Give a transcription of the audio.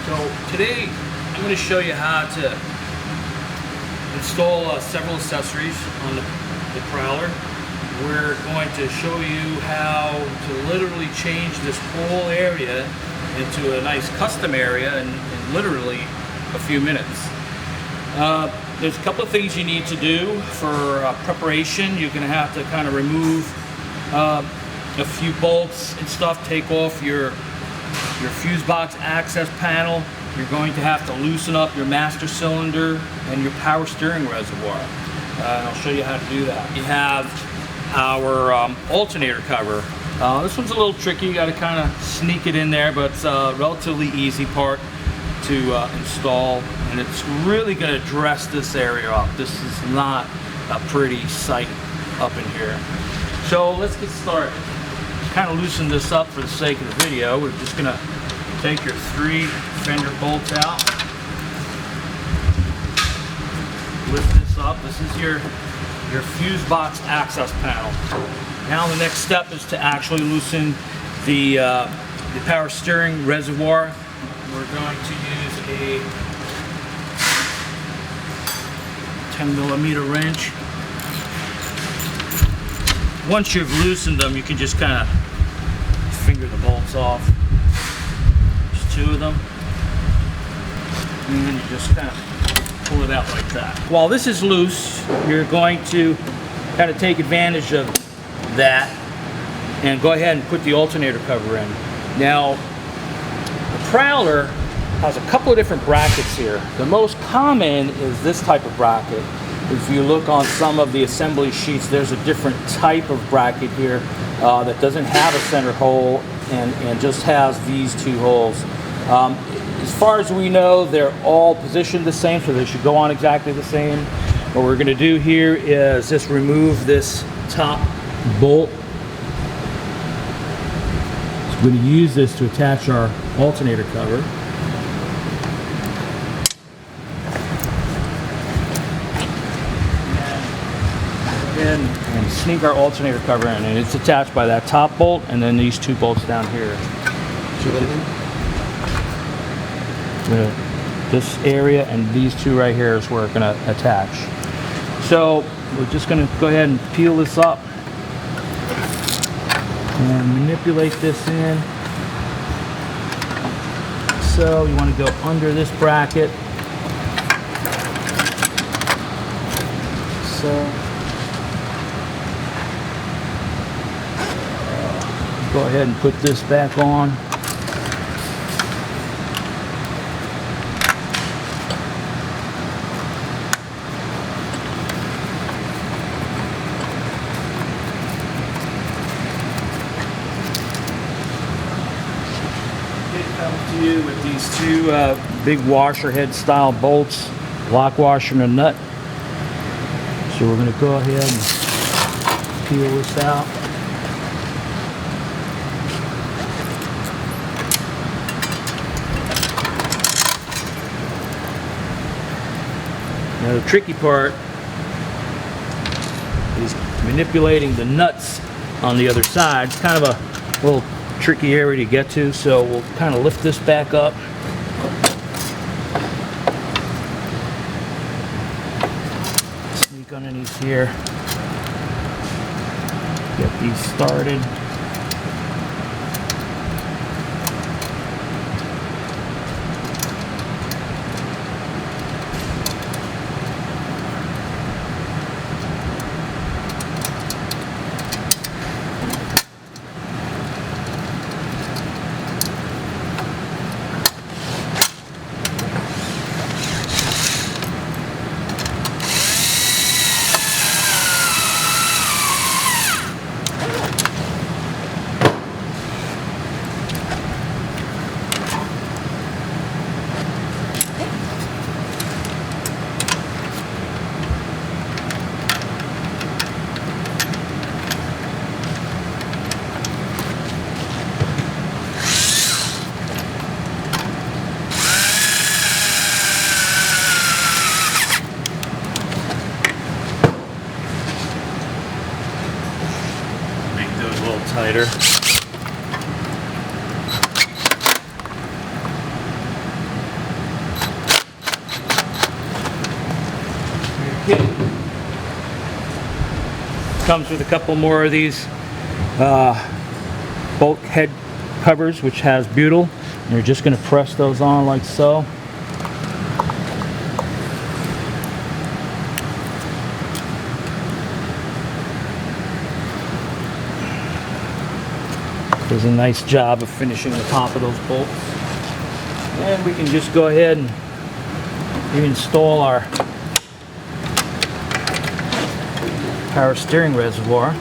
So today I'm going to show you how to install several accessories on the Prowler. We're going to show you how to literally change this whole area into a nice custom area in literally a few minutes. There's a couple of things you need to do for preparation. You're going to have to kind of remove a few bolts and stuff, take off your fuse box access panel. You're going to have to loosen up your master cylinder and your power steering reservoir. And I'll show you how to do that. You have our alternator cover. This one's a little tricky. You got to kind of sneak it in there, but it's a relatively easy part to install, and it's really going to dress this area up. This is not a pretty sight up in here. So let's get started. Kind of loosen this up for the sake of the video. We're just going to take your 3 fender bolts out, lift this up. This is your fuse box access panel. Now the next step is to actually loosen the power steering reservoir. We're going to use a 10mm wrench. Once you've loosened them, you can just kind of finger the bolts off. There's 2 of them. And then you just kind of pull it out like that. While this is loose, you're going to kind of take advantage of that and go ahead and put the alternator cover in. Now, the Prowler has a couple of different brackets here. The most common is this type of bracket. If you look on some of the assembly sheets, there's a different type of bracket here that doesn't have a center hole and just has these 2 holes. As far as we know, they're all positioned the same, so they should go on exactly the same. What we're going to do here is just remove this top bolt. So we're going to use this to attach our alternator cover. And sneak our alternator cover in, and it's attached by that top bolt and then these 2 bolts down here. This area and these 2 right here is where we're going to attach. So we're just going to go ahead and peel this up and manipulate this in. So you want to go under this bracket. So go ahead and put this back on. It comes to you with these 2 big washer head style bolts, lock washer and a nut. So we're going to go ahead and peel this out. Now the tricky part is manipulating the nuts on the other side. It's kind of a little tricky area to get to, so we'll kind of lift this back up. Sneak underneath here. Get these started. kit comes with a couple more of these bulkhead covers, which has butyl, and you're just going to press those on like so. Does a nice job of finishing the top of those bolts. And we can just go ahead and install our power steering reservoir.